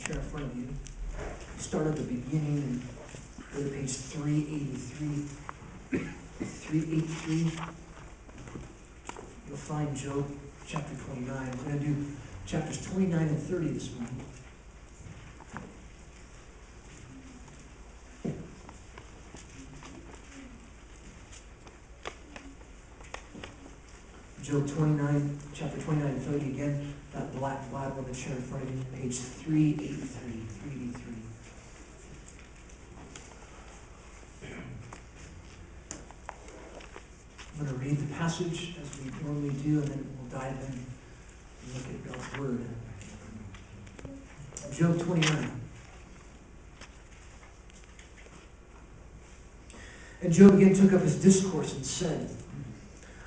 Share in front of you. Start at the beginning and go to page 383. 383. You'll find Job chapter 29. We're going to do chapters 29 and 30 this morning. Job 29, chapter 29 and 30 again. That black Bible that's shared in front of you, page 383. 383. I'm going to read the passage as we normally do, and then we'll dive in and look at God's Word. Job 29. And Job again took up his discourse and said,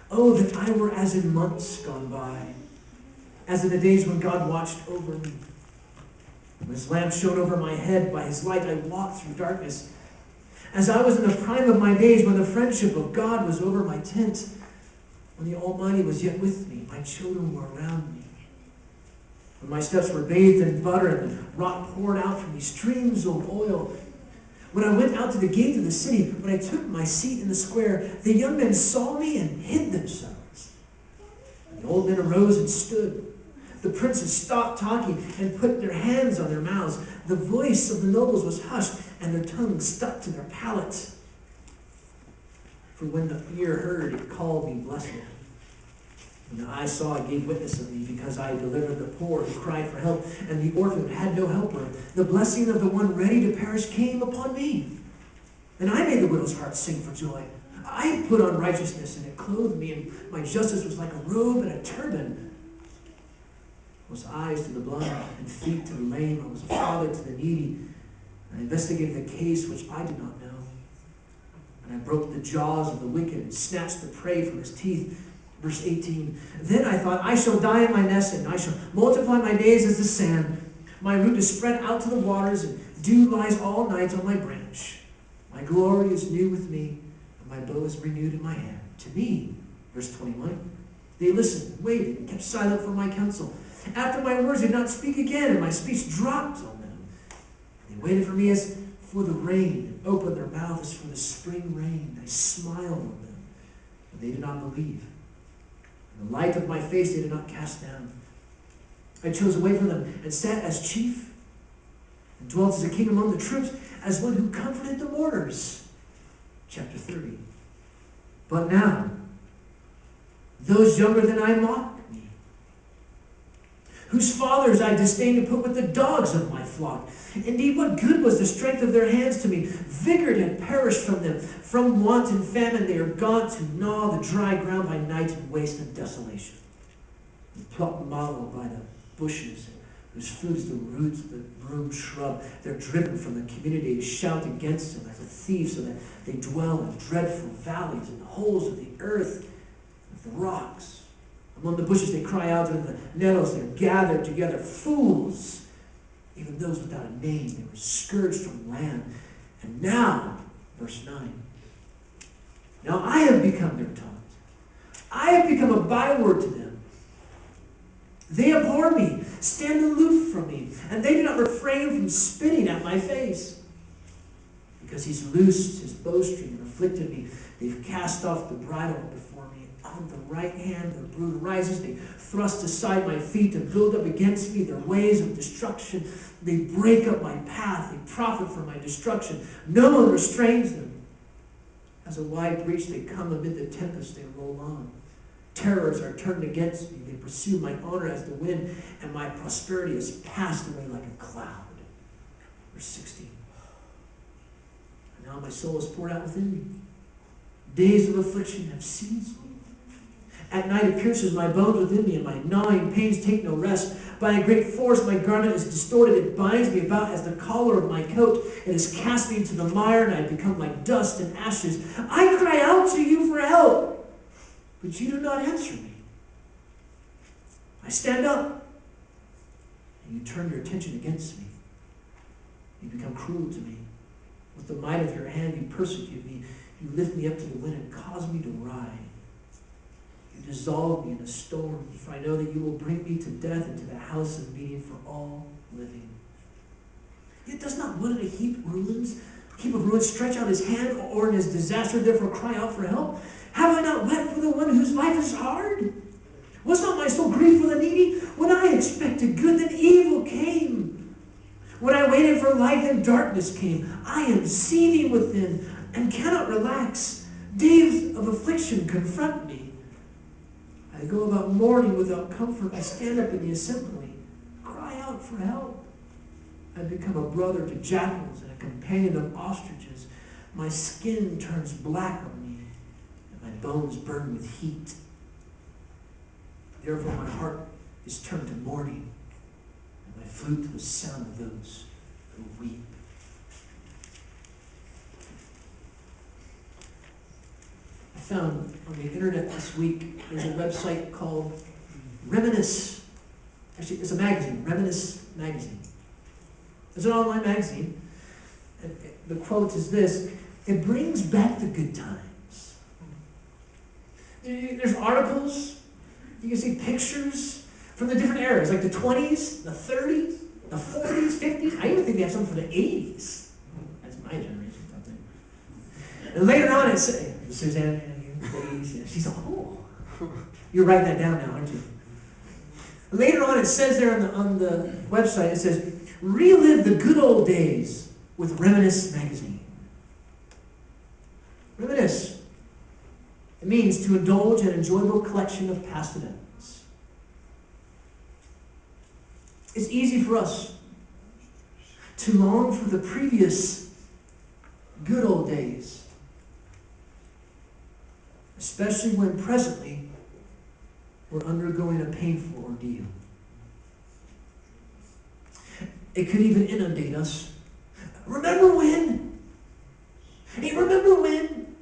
"Oh, that I were as in months gone by, as in the days when God watched over me. When his lamp shone over my head, by his light I walked through darkness. As I was in the prime of my days, when the friendship of God was over my tent, when the Almighty was yet with me, my children were around me. When my steps were bathed in butter, and the rock poured out from me streams of oil. When I went out to the gate of the city, when I took my seat in the square, the young men saw me and hid themselves. And the old men arose and stood. The princes stopped talking and put their hands on their mouths. The voice of the nobles was hushed, and their tongues stuck to their palates. For when the ear heard, it called me blessed. When the eye saw, it gave witness of me, because I delivered the poor who cried for help, and the orphan who had no helper. The blessing of the one ready to perish came upon me. And I made the widow's heart sing for joy. I put on righteousness, and it clothed me, and my justice was like a robe and a turban. I was eyes to the blind and feet to the lame. I was a father to the needy. And I investigated the case which I did not know. And I broke the jaws of the wicked and snatched the prey from his teeth. Verse 18, then I thought, I shall die in my nest, and I shall multiply my days as the sand. My root is spread out to the waters, and dew lies all night on my branch. My glory is new with me, and my bow is renewed in my hand. To me, verse 21, they listened, waited, and kept silent for my counsel. After my words did not speak again, and my speech dropped on them. They waited for me as for the rain, and opened their mouth as for the spring rain. I smiled on them, but they did not believe. And the light of my face they did not cast down. I chose away from them, and sat as chief, and dwelt as a king among the troops, as one who comforted the mourners. Chapter 30. But now, those younger than I mock me, whose fathers I disdain to put with the dogs of my flock. Indeed, what good was the strength of their hands to me? Vigor had perished from them. From want and famine they are gone to gnaw the dry ground by night in waste and desolation. And pluck mallow by the bushes, whose food is the roots of the broom shrub. They're driven from the community to shout against them as a thief, so that they dwell in dreadful valleys and holes of the earth, of the rocks. Among the bushes they cry out, and in the nettles they're gathered together. Fools, even those without a name, they were scourged from land. And now, verse 9, now I have become their taunt. I have become a byword to them. They abhor me, stand aloof from me, and they do not refrain from spitting at my face. Because he's loosed his bowstring and afflicted me, they've cast off the bridle before me. On the right hand the brood rises, they thrust aside my feet to build up against me their ways of destruction. They break up my path, they profit from my destruction. No one restrains them. As a wide breach they come, amid the tempest they roll on. Terrors are turned against me, they pursue my honor as the wind, and my prosperity is passed away like a cloud. Verse 16. And now my soul is poured out within me. Days of affliction have seized me. At night it pierces my bones within me, and my gnawing pains take no rest. By a great force my garment is distorted. It binds me about as the collar of my coat. It has cast me into the mire, and I have become like dust and ashes. I cry out to you for help, but you do not answer me. I stand up, and you turn your attention against me. You become cruel to me. With the might of your hand you persecute me. You lift me up to the wind and cause me to ride. You dissolve me in a storm, for I know that you will bring me to death into the house of meeting for all living. Yet does not one in a heap of ruins stretch out his hand, or in his disaster therefore cry out for help? Have I not wept for the one whose life is hard? Was not my soul grieved for the needy? When I expected good, then evil came. When I waited for light, then darkness came. I am seething within and cannot relax. Days of affliction confront me. I go about mourning without comfort. I stand up in the assembly, cry out for help. I become a brother to jackals and a companion of ostriches. My skin turns black on me, and my bones burn with heat. Therefore my heart is turned to mourning, and my flute to the sound of those who weep. I found on the internet this week, there's a website called Reminisce. Actually, it's a magazine, Reminisce Magazine. It's an online magazine. And the quote is this: it brings back the good times. There's articles, you can see pictures from the different eras, like the 20s, the 30s, the 40s, 50s. I even think they have some for the 80s. That's my generation, I think. And later on, it's Suzanne, the 80s. Yeah, she's like, oh, you're writing that down now, aren't you? Later on, it says there on the website, it says, relive the good old days with Reminisce Magazine. Reminisce. It means to indulge an enjoyable collection of past events. It's easy for us to long for the previous good old days, especially when presently we're undergoing a painful ordeal. It could even inundate us. Remember when? Hey, remember when?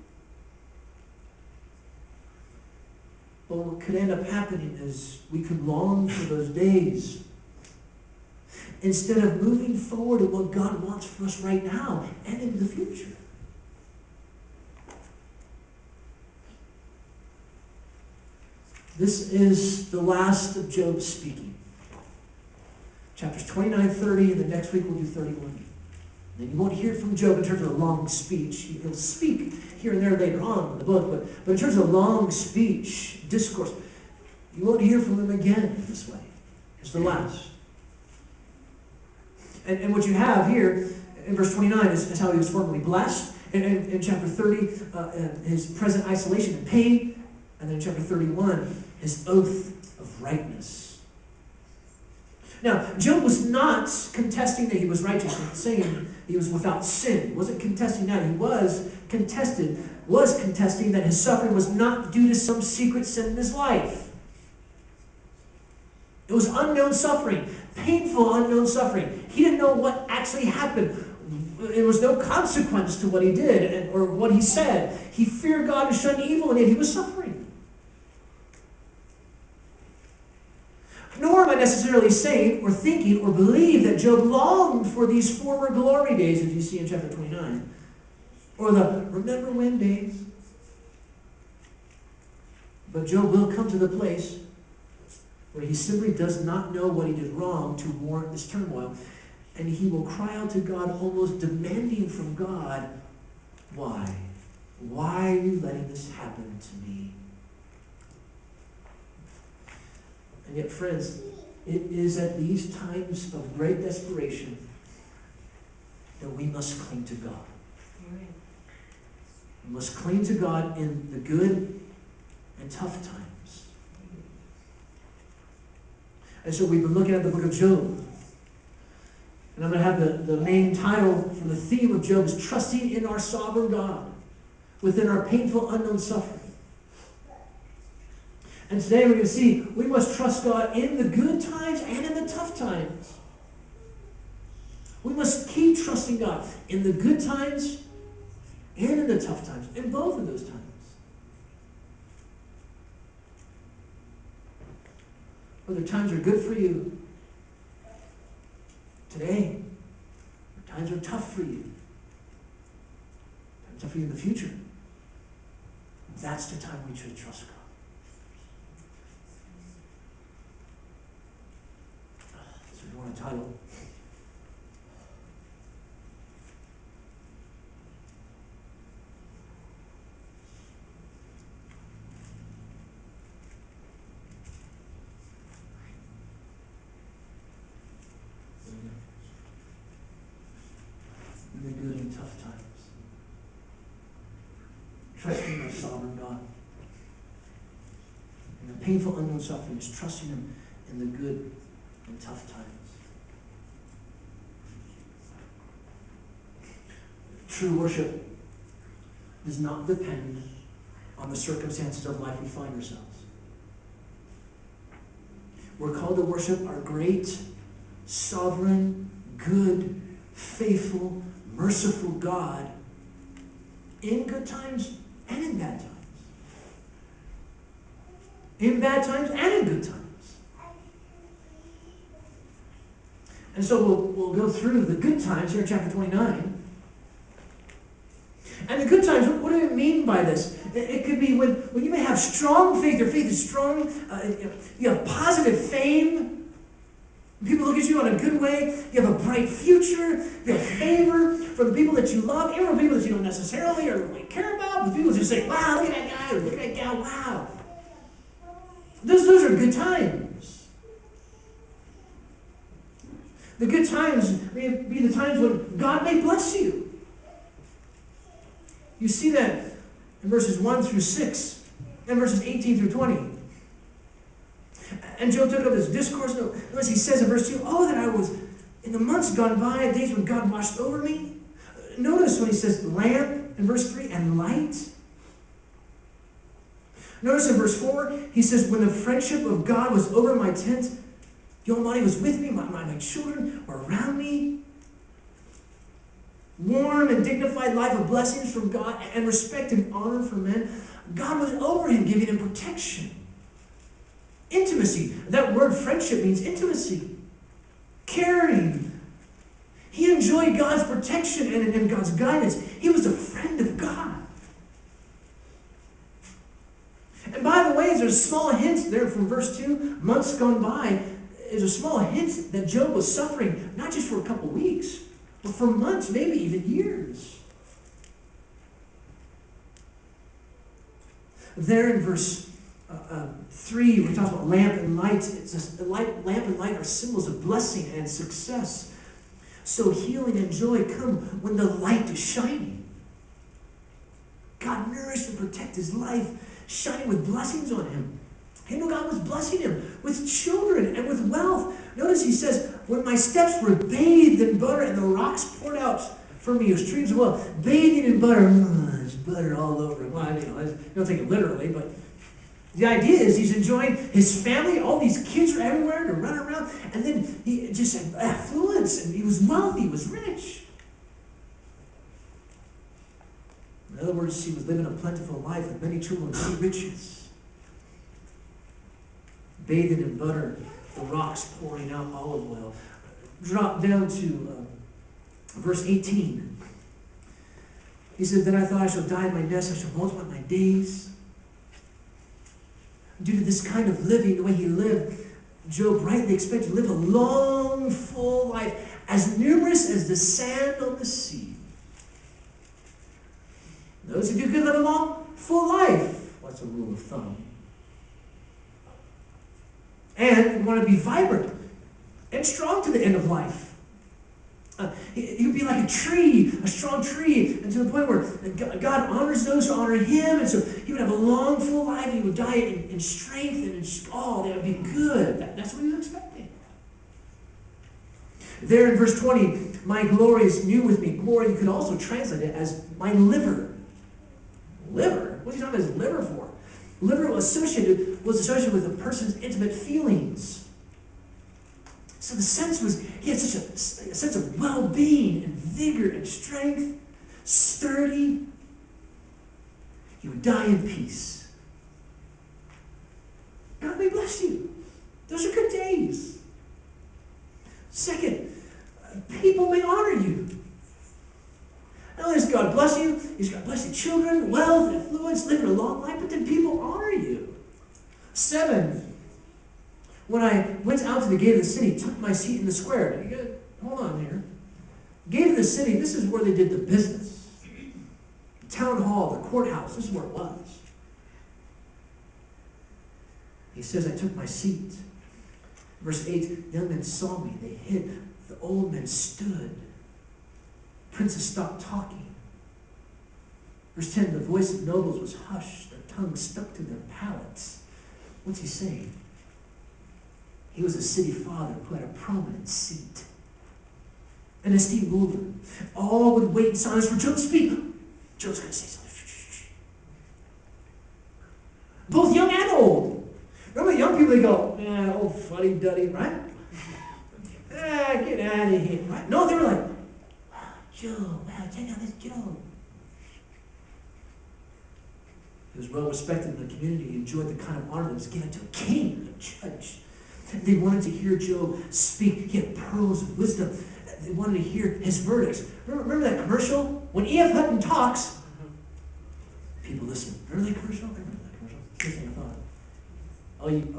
But what could end up happening is we could long for those days instead of moving forward to what God wants for us right now and into the future. This is the last of Job speaking. Chapters 29, 30, and the next week we'll do 31. And you won't hear from Job in terms of a long speech. He'll speak here and there later on in the book, but in terms of long speech, discourse, you won't hear from him again this way. It's the last. And what you have here in verse 29 is how he was formerly blessed. And in chapter 30, his present isolation and pain. And then in chapter 31, his oath of rightness. Now, Job was not contesting that he was righteous and saying he was without sin. He wasn't contesting that. He was contesting that his suffering was not due to some secret sin in his life. It was unknown suffering, painful unknown suffering. He didn't know what actually happened. There was no consequence to what he did or what he said. He feared God and shunned evil, and yet he was suffering. Nor am I necessarily saying or thinking or believe that Job longed for these former glory days, as you see in chapter 29, or the remember when days. But Job will come to the place where he simply does not know what he did wrong to warrant this turmoil, and he will cry out to God, almost demanding from God, why? Why are you letting this happen to me? And yet, friends, it is at these times of great desperation that we must cling to God. We must cling to God in the good and tough times. And so we've been looking at the book of Job. And I'm going to have the main title for the theme of Job is Trusting in Our Sovereign God within our painful, unknown suffering. And today we're going to see we must trust God in the good times and in the tough times. We must keep trusting God in the good times and in the tough times, in both of those times. Whether times are good for you today, or times are tough for you, times are tough for you in the future, that's the time we should trust God. So if you want a title, our sovereign God. And the painful unknown suffering is trusting Him in the good and tough times. True worship does not depend on the circumstances of life we find ourselves. We're called to worship our great, sovereign, good, faithful, merciful God in good times and in bad times. In bad times and in good times. And so we'll go through the good times here in chapter 29. And the good times, what do I mean by this? It could be when you may have strong faith, your faith is strong, you have positive fame, people look at you in a good way, you have a bright future, you have favor from the people that you love, even from people that you don't necessarily or really care about, but people just say, wow, look at that guy, or look at that gal, wow. Those are good times. The good times may be the times when God may bless you. You see that in verses 1 through 6 and verses 18 through 20. And Job took up this discourse. Notice he says in verse 2, oh, that I was in the months gone by, days when God watched over me. Notice when he says lamp in verse 3 and light. Notice in verse 4, he says, when the friendship of God was over my tent, the Almighty was with me, my children were around me. Warm and dignified life of blessings from God and respect and honor from men. God was over him, giving him protection. Intimacy. That word friendship means intimacy. Caring. He enjoyed God's protection and God's guidance. He was a friend of God. And by the way, there's a small hint there from verse 2, months gone by, there's a small hint that Job was suffering, not just for a couple weeks, but for months, maybe even years. There in verse 3, we talk about lamp and light. It says lamp and light are symbols of blessing and success. So healing and joy come when the light is shining. God nourished and protected his life, shining with blessings on him. He knew God was blessing him with children and with wealth. Notice he says, when my steps were bathed in butter and the rocks poured out from me as streams of oil, bathing in butter, there's butter all over him. Well, I don't take it literally, but the idea is he's enjoying his family. All these kids are everywhere to run around. And then he just had affluence, and he was wealthy, he was rich. In other words, he was living a plentiful life with many children, many riches. Bathing in butter, the rocks pouring out olive oil. Drop down to verse 18. He said, then I thought I shall die in my nest, I shall multiply my days. Due to this kind of living, the way he lived, Job rightly expected to live a long, full life, as numerous as the sand on the sea. Notice if you could live a long, full life, what's a rule of thumb? And you want to be vibrant and strong to the end of life. You'd be like a tree, a strong tree, and to the point where God honors those who honor him, and so he would have a long, full life, and he would die in strength and that would be good. That's what he was expecting. There in verse 20, my glory is new with me. Glory, you could also translate it as my liver. Liver? What's he talking about his liver for? Liver was associated with a person's intimate feelings. So the sense was, he had such a sense of well-being and vigor and strength, sturdy. He would die in peace. God may bless you. Those are good days. Second, people may honor you. Not only does God bless you, he's got blessed children, wealth, influence, living a long life, but then people honor you. 7, when I went out to the gate of the city, took my seat in the square. You gotta, hold on here. Gate of the city, this is where they did the business. The town hall, the courthouse, this is where it was. He says, I took my seat. Verse 8, young men saw me, they hid. The old men stood. Princes stopped talking. Verse 10, the voice of nobles was hushed, their tongues stuck to their palates. What's he saying? He was a city father who had a prominent seat, an esteemed ruler. All would wait in silence for Job to speak. Job's going to say something. Both young and old. Remember, young people, they go, old fuddy-duddy, right? Get out of here, right? No, they were like, Job, wow, check out this Job. He was well respected in the community. He enjoyed the kind of honor that was given to a king, a judge. They wanted to hear Job speak. He had pearls of wisdom. They wanted to hear his verdicts. Remember that commercial? When E.F. Hutton talks, people listen. Remember that commercial? I remember that commercial. Here's what I thought.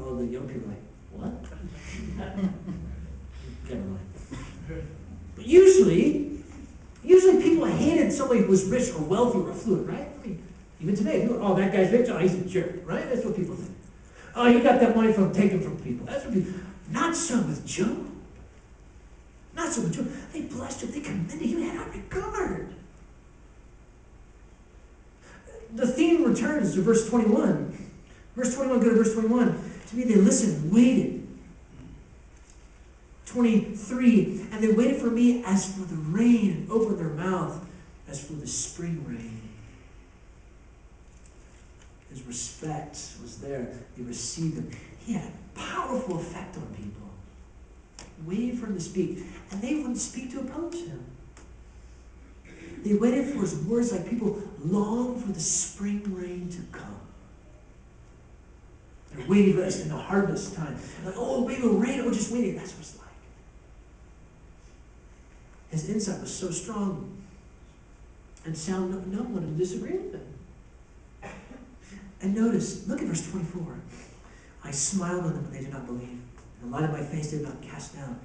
Oh, the young people are like, what? Never mind. But usually people hated somebody who was rich or wealthy or affluent, right? I mean, even today, oh, that guy's rich, oh, he's a jerk, right? That's what people think. Oh, he got that money from taken from people. That's what people. Not so with Job. Not so with Job. They blessed him. They commended him. He had a regard. The theme returns to verse 21. Verse 21, go to verse 21. To me, they listened, waited. 23, and they waited for me as for the rain, and opened their mouth as for the spring rain. His respect was there. They received him. He had a powerful effect on people. Waited for him to speak. And they wouldn't speak to oppose him. They waited for his words like people long for the spring rain to come. They're waiting for us in the harvest time. Like, oh, maybe it'll rain. Oh, just waiting. That's what it's like. His insight was so strong and sound, no one would disagree with him. And notice, look at verse 24. I smiled on them, but they did not believe. And the light of my face did not cast down.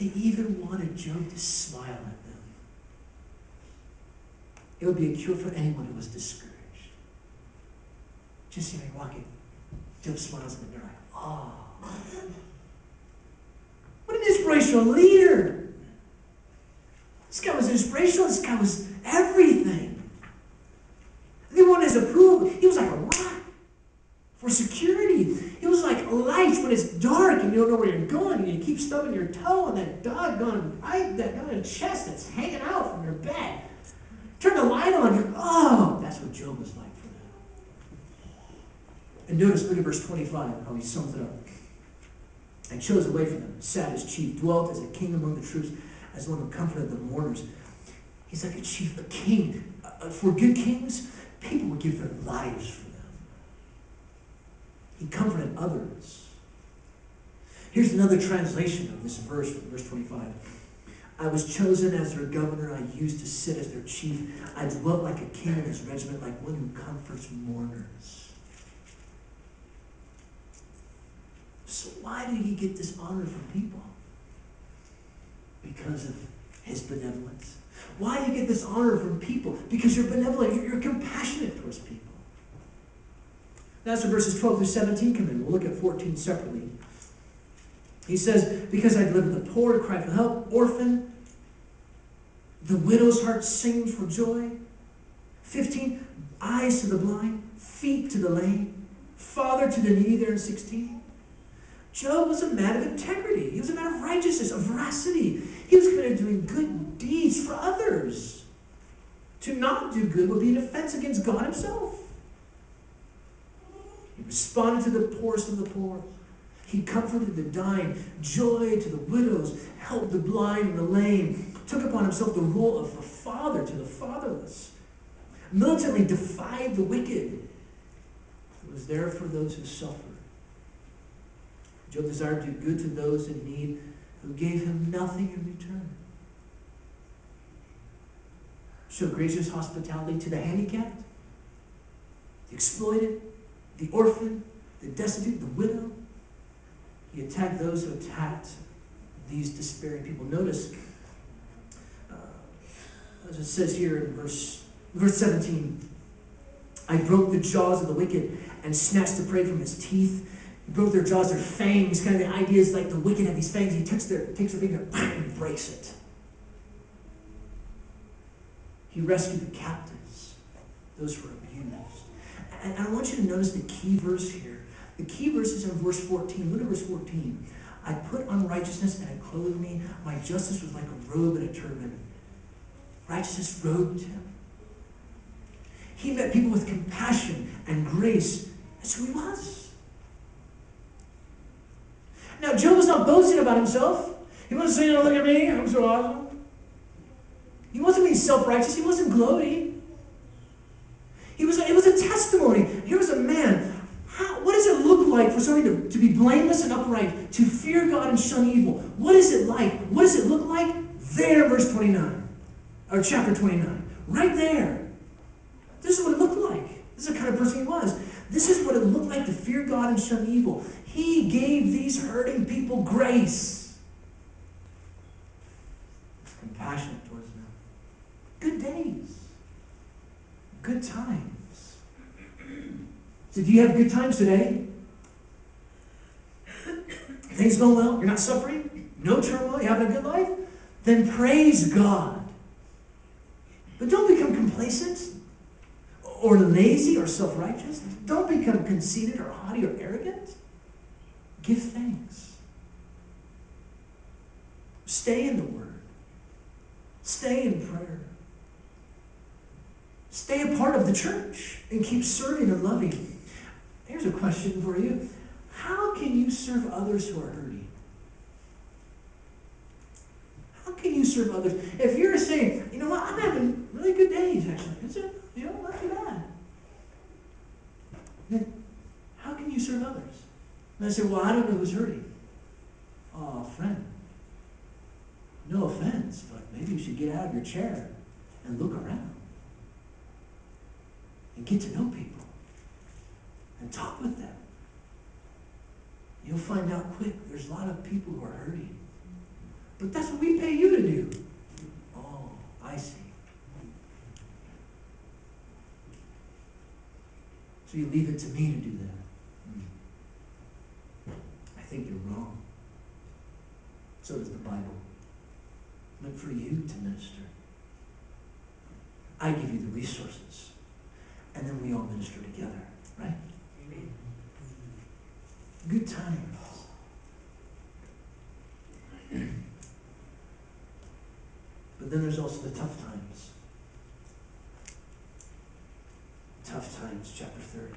They even wanted Job to smile at them. It would be a cure for anyone who was discouraged. Just see me walking. Job smiles at them, and they're like, oh. What an inspirational leader. This guy was inspirational. This guy was everything. They wanted his approval. He was like a rock for security. He was like lights when it's dark and you don't know where you're going and you keep stubbing your toe on that doggone pipe, that doggone chest that's hanging out from your bed. Turn the light on, you're, oh, that's what Job was like for them. And notice, look at verse 25, how he sums it up. I chose away from them, sat as chief, dwelt as a king among the troops, as one who comforted the mourners. He's like a chief, a king. For good kings, people would give their lives for them. He comforted others. Here's another translation of this verse from verse 25. I was chosen as their governor. I used to sit as their chief. I dwelt like a king in his regiment, like one who comforts mourners. So why did he get this honor from people? Because of his benevolence. Why do you get this honor from people? Because you're benevolent. You're compassionate towards people. That's where verses 12 through 17 come in. We'll look at 14 separately. He says, because I deliver the poor to cry for help, orphan, the widow's heart sings for joy. 15, eyes to the blind, feet to the lame, father to the needy there in 16. Job was a man of integrity. He was a man of righteousness, of veracity. He was committed to doing good deeds for others. To not do good would be an offense against God himself. He responded to the poorest of the poor. He comforted the dying, joy to the widows, helped the blind and the lame, took upon himself the role of a father to the fatherless, militantly defied the wicked. He was there for those who suffered. Job desired to do good to those in need who gave him nothing in return. Showed gracious hospitality to the handicapped, the exploited, the orphan, the destitute, the widow. He attacked those who attacked these despairing people. Notice, as it says here in verse 17, I broke the jaws of the wicked and snatched the prey from his teeth. He broke their jaws, their fangs. Kind of the idea is like the wicked have these fangs. He takes their finger and breaks it. He rescued the captives. those who are abused. And I want you to notice the key verse here. The key verse is in verse 14. Look at verse 14. I put on righteousness and it clothed me. My justice was like a robe and a turban. Righteousness robed him. He met people with compassion and grace. That's who he was. Now, Job was not boasting about himself. He wasn't saying, oh, look at me, I'm so awesome. He wasn't being self-righteous. He wasn't gloating. It was a testimony. Here was a man. What does it look like for somebody to be blameless and upright, to fear God and shun evil? What is it like? What does it look like? There, verse 29, or chapter 29. Right there. This is what it looked like. This is the kind of person he was. This is what it looked like to fear God and shun evil. He gave these hurting people grace. He's compassionate towards them. Good days. Good times. So do you have good times today? Things going well? You're not suffering? No turmoil? You're having a good life? Then praise God. But don't become complacent or lazy or self-righteous. Don't become conceited or haughty or arrogant. Give thanks. Stay in the Word. Stay in prayer. Stay a part of the church and keep serving and loving. Here's a question for you. How can you serve others who are hurting? How can you serve others? If you're saying, you know what, I'm having really good days, actually. It's not too bad. Then how can you serve others? And I say, well, I don't know who's hurting. Oh, friend. No offense, but maybe you should get out of your chair and look around. And get to know people. And talk with them. You'll find out quick, there's a lot of people who are hurting. But that's what we pay you to do. Oh, I see. So you leave it to me to do that. I think you're wrong. So does the Bible. Meant for you to minister. I give you the resources. And then we all minister together, right? Amen. Good times. But then there's also the tough times. Tough times, chapter 30.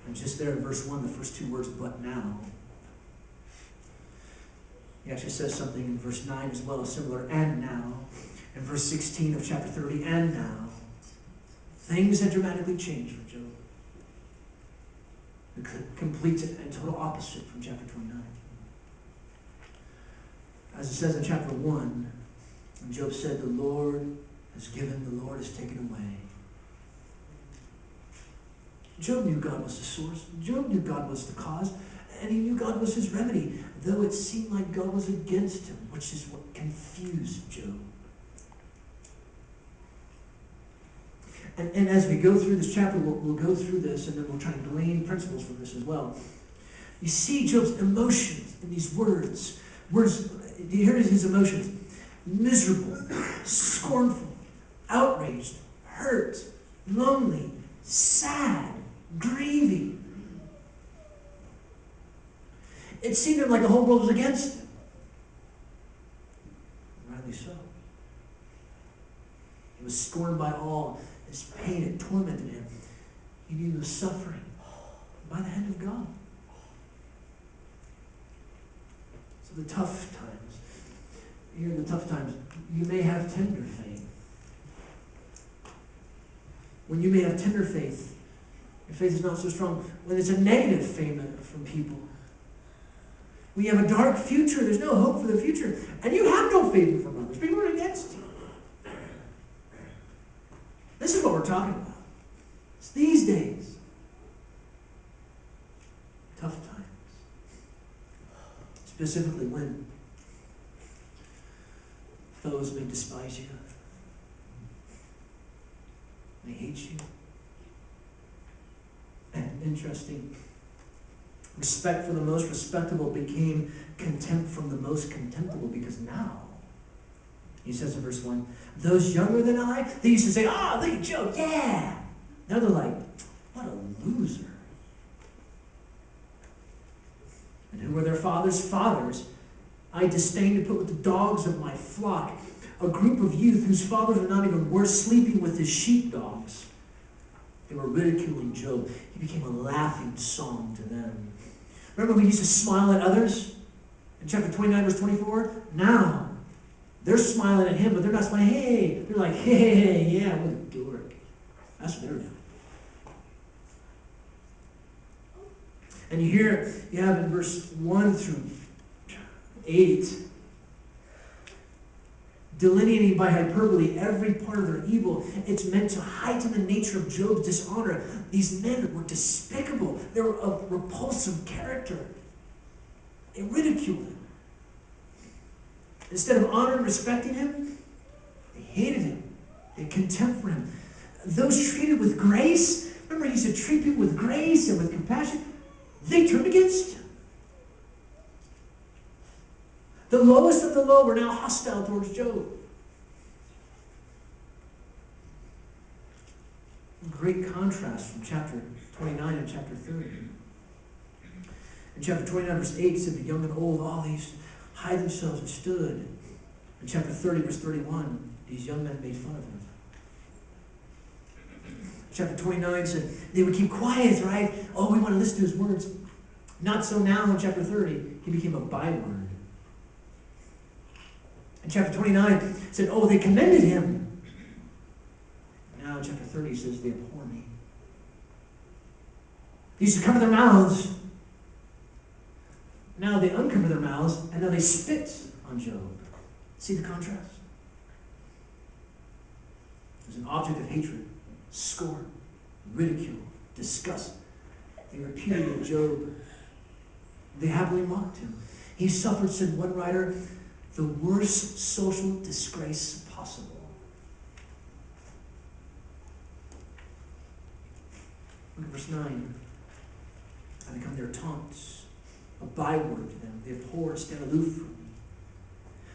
And just there in verse 1, the first two words, but now. He actually says something in verse 9 as well, similar, and now. In verse 16 of chapter 30, and now. Things had dramatically changed for Job. The complete and total opposite from chapter 29. As it says in chapter 1, when Job said, the Lord has given, the Lord has taken away. Job knew God was the source. Job knew God was the cause. And he knew God was his remedy, though it seemed like God was against him, which is what confused Job. And as we go through this chapter, we'll go through this, and then we'll try to glean principles from this as well. You see Job's emotions in these words. You hear his emotions. Miserable, scornful, outraged, hurt, lonely, sad, grieving. It seemed to him like the whole world was against him. Rightly so. He was scorned by all. His pain had tormented him. He knew he was suffering by the hand of God. So the tough times. Here in the tough times, you may have tender faith. When you may have tender faith, your faith is not so strong. When it's a negative faith from people. When you have a dark future, there's no hope for the future, and you have no favor from others. People are against you. This is what we're talking about. It's these days. Tough times. Specifically when foes may despise you. They hate you. And interesting, respect for the most respectable became contempt from the most contemptible, because now He says in verse 1, those younger than I, they used to say, oh, look at Job, yeah. Now they're like, what a loser. And who were their fathers' fathers? I disdain to put with the dogs of my flock, a group of youth whose fathers were not even worth sleeping with his sheepdogs. They were ridiculing Job. He became a laughing song to them. Remember when he used to smile at others? In chapter 29, verse 24? Now, they're smiling at him, but they're not smiling, hey. They're like, hey, yeah, what a dork. That's what they're doing. And you have in verse 1 through 8, delineating by hyperbole every part of their evil. It's meant to heighten the nature of Job's dishonor. These men were despicable. They were of repulsive character. They ridiculed him. Instead of honoring and respecting him, they hated him. They had contempt for him. Those treated with grace, remember he used to treat people with grace and with compassion, they turned against him. The lowest of the low were now hostile towards Job. Great contrast from chapter 29 and chapter 30. In chapter 29, verse 8, it said the young and old, all these hide themselves and stood. In chapter 30, verse 31, these young men made fun of him. Chapter 29 said they would keep quiet, right? Oh, we want to listen to his words. Not so now in chapter 30. He became a byword. In chapter 29 said, oh, they commended him. Now in chapter 30 says they abhor me. They used to cover their mouths. Now they uncover their mouths, and now they spit on Job. See the contrast? There's an object of hatred, scorn, ridicule, disgust. They repudiated Job. They happily mocked him. He suffered, said one writer, the worst social disgrace possible. Look at verse 9. I become their taunts, a byword to them. They abhor and stand aloof from me.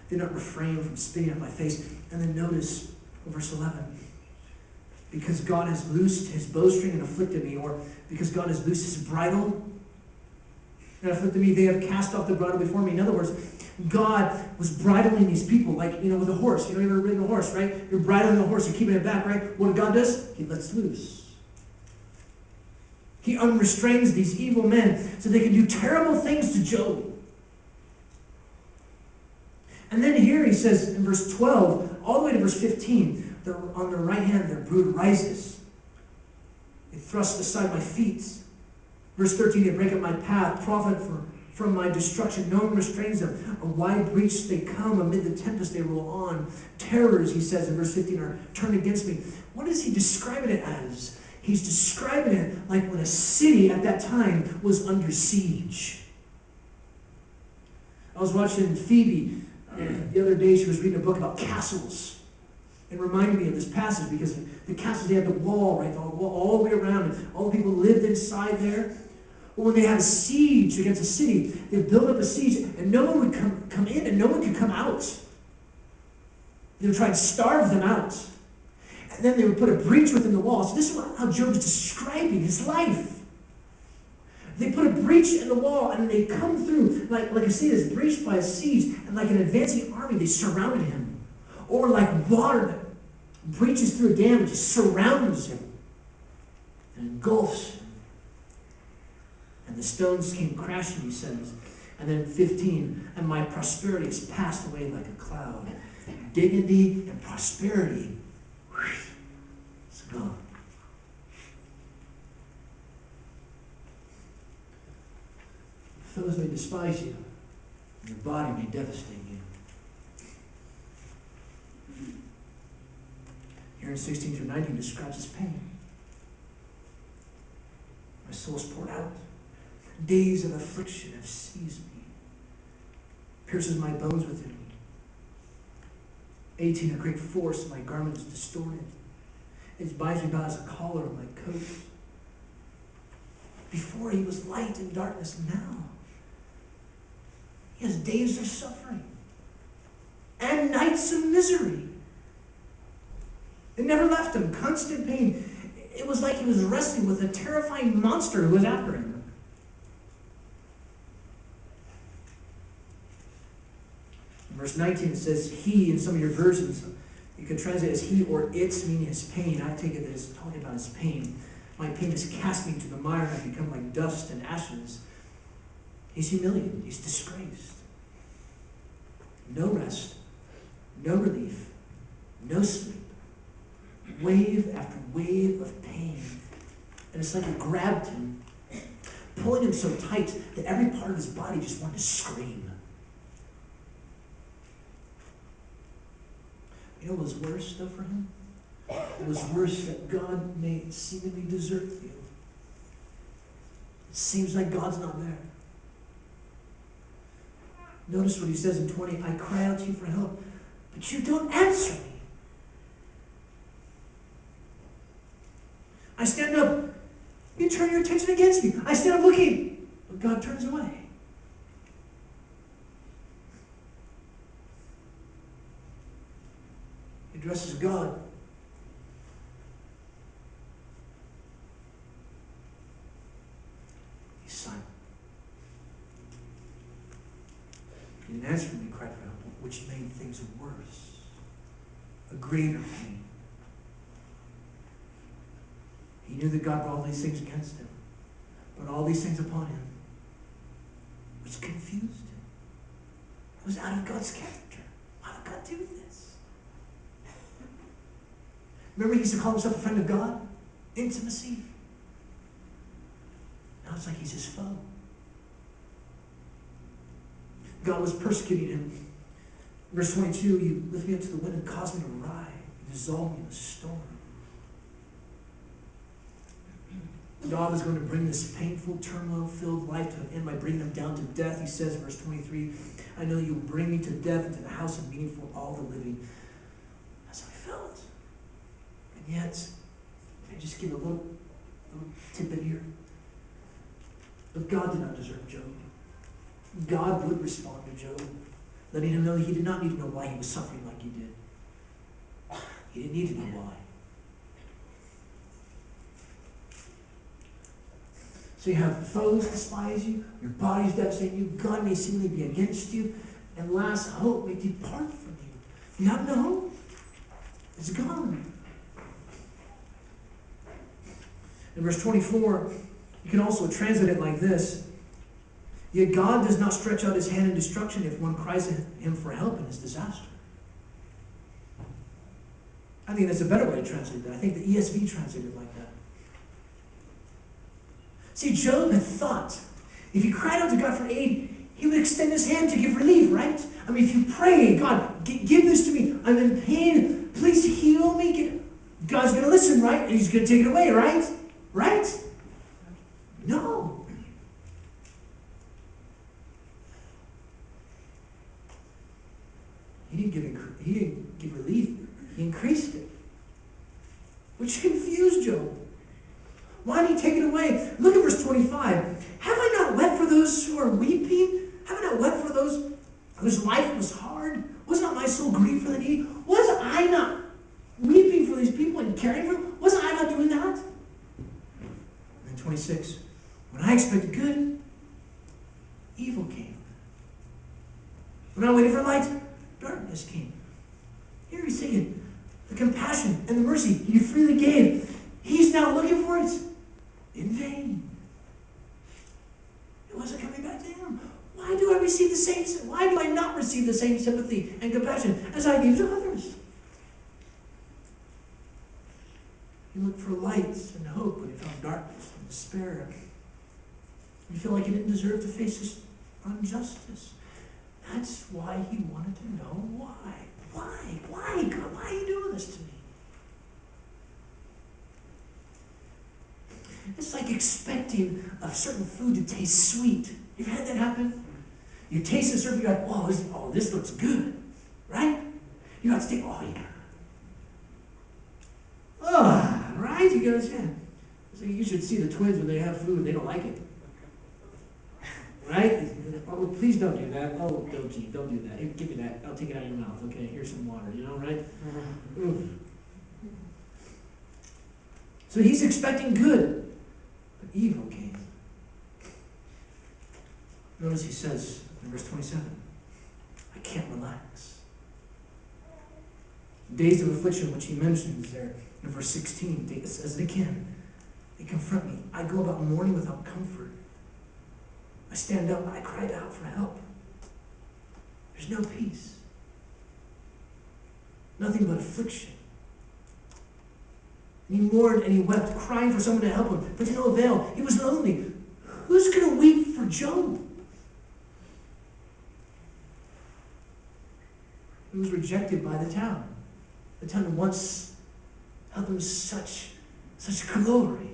They do not refrain from spitting at my face. And then notice verse 11. Because God has loosed his bowstring and afflicted me, or because God has loosed his bridle and afflicted me, they have cast off the bridle before me. In other words, God was bridling these people, like, with a horse. You ever ridden a horse, right? You're bridling a horse, you're keeping it back, right? What God does? He lets loose. He unrestrains these evil men so they can do terrible things to Job. And then here he says in verse 12, all the way to verse 15, on their right hand their brood rises. They thrust aside my feet. Verse 13, they break up my path, profit from my destruction. No one restrains them. A wide breach they come, amid the tempest they roll on. Terrors, he says in verse 15, are turned against me. What is he describing it as? He's describing it like when a city at that time was under siege. I was watching Phoebe the other day. She was reading a book about castles. It reminded me of this passage because the castles, they had the wall, right? The wall all the way around, and all the people lived inside there. Well, when they had a siege against a city, they built up a siege, and no one would come in, and no one could come out. They would try and starve them out. And then they would put a breach within the wall. So this is how Job is describing his life. They put a breach in the wall, and they come through, like a city that's breached by a siege, and like an advancing army, they surrounded him. Or like water that breaches through a dam and just surrounds him and engulfs him. And the stones came crashing, he says. And then 15, and my prosperity has passed away like a cloud. Dignity and prosperity, it's gone. Those may despise you, and your body may devastate you. Here in 16 through 19 describes his pain. My soul is poured out. Days of affliction have seized me. Pierces my bones within me. 18, a great force, my garments distorted. It binds me about as a collar of my coat. Before he was light in darkness, now he has days of suffering. And nights of misery. It never left him. Constant pain. It was like he was wrestling with a terrifying monster who was after him. In verse 19 it says, he, in some of your versions, you can translate as he or it's, meaning his pain. I take it as talking about his pain. My pain has cast me to the mire and I've become like dust and ashes. He's humiliated. He's disgraced. No rest. No relief. No sleep. Wave after wave of pain. And it's like it grabbed him, pulling him so tight that every part of his body just wanted to scream. You know what was worse, though, for him? It was worse that God may seemingly desert you. It seems like God's not there. Notice what he says in 20, I cry out to you for help, but you don't answer me. I stand up, you turn your attention against me. I stand up looking, but God turns away. He addresses God. He's silent. He didn't answer when he cried for help, which made things worse. A greater pain. He knew that God brought all these things against him, but all these things upon him, which confused him. It was out of God's character. Why would God do this? Remember, he used to call himself a friend of God? Intimacy. Now it's like he's his foe. God was persecuting him. Verse 22, you lift me up to the wind and cause me to ride. You dissolve me in a storm. God was going to bring this painful, turmoil-filled life to an end by bringing him down to death. He says, verse 23, I know you will bring me to death into the house of meeting for all the living. That's how he felt. And yet, I just give a little tidbit here. But God did not desert Job. God would respond to Job, letting him know that he did not need to know why he was suffering like he did. He didn't need to know why. So you have foes despise you, your body's devastating you, God may seemingly be against you, and last, hope may depart from you. You have no hope. It's gone. In verse 24, you can also translate it like this. Yet God does not stretch out his hand in destruction if one cries to him for help in his disaster. I think that's a better way to translate that. I think the ESV translated it like that. See, Job had thought, if he cried out to God for aid, he would extend his hand to give relief, right? I mean, if you pray, God, give this to me. I'm in pain. Please heal me. God's going to listen, right? And he's going to take it away, right? Right? No. He didn't give relief. He increased it, which confused Job. Why did he take it away? Look at verse 25. Have I not wept for those who are weeping? Have I not wept for those whose life was hard? Was not my soul grieved for the needy? Was I not weeping for these people and caring for them? Wasn't I not doing that? And then 26. When I expected good, evil came. When I waited for light, darkness came. Here he's saying, the compassion and the mercy you freely gave, he's now looking for it in vain. It wasn't coming back to him. Why do I receive the same? Why do I not receive the same sympathy and compassion as I give to others? He looked for light and hope, but he found darkness and despair. He felt like he didn't deserve to face his injustice. That's why he wanted to know why. Why, God? Why are you doing this to me? It's like expecting a certain food to taste sweet. You ever had that happen? You taste a certain food, you're like, this looks good. Right? You got to think, right? You go, yeah. So you should see the twins when they have food and they don't like it. Right? Oh, please don't do that. Oh, don't do that. Here, give me that. I'll take it out of your mouth. Okay, here's some water. Right? Oof. So he's expecting good, but evil came. Notice he says in verse 27, I can't relax. Days of affliction, which he mentions there in verse 16, it says it again. They confront me. I go about mourning without comfort. I stand up, I cried out for help. There's no peace. Nothing but affliction. And he mourned and he wept, crying for someone to help him, but to no avail. He was lonely. Who's going to weep for Job? He was rejected by the town. The town once held him such glory.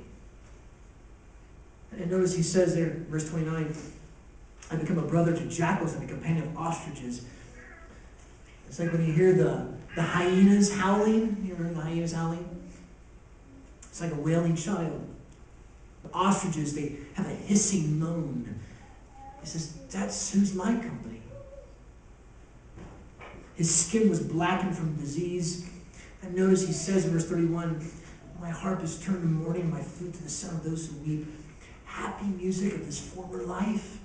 And notice he says there, verse 29, I become a brother to jackals and a companion of ostriches. It's like when you hear the hyenas howling. You ever heard the hyenas howling? It's like a wailing child. The ostriches, they have a hissing moan. He says, that's who's my company. His skin was blackened from disease. And notice he says in verse 31, my harp is turned to mourning, my flute to the sound of those who weep. Happy music of his former life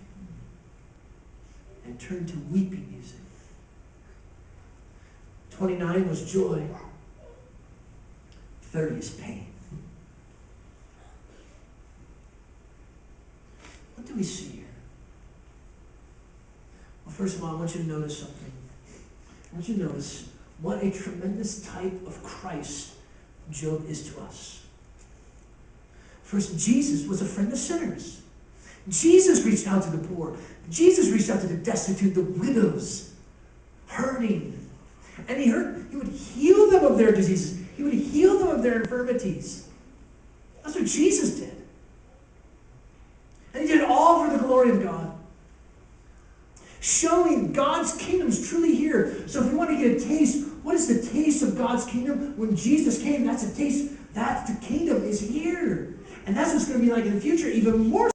and turned to weeping music. 29 was joy. 30 is pain. What do we see here? Well, first of all, I want you to notice something. I want you to notice what a tremendous type of Christ Job is to us. First, Jesus was a friend of sinners. Jesus reached out to the poor. Jesus reached out to the destitute, the widows, hurting. And he would heal them of their diseases. He would heal them of their infirmities. That's what Jesus did. And he did it all for the glory of God. Showing God's kingdom is truly here. So if you want to get a taste, what is the taste of God's kingdom? When Jesus came, that's a taste. That's the kingdom is here. And that's what's going to be like in the future, even more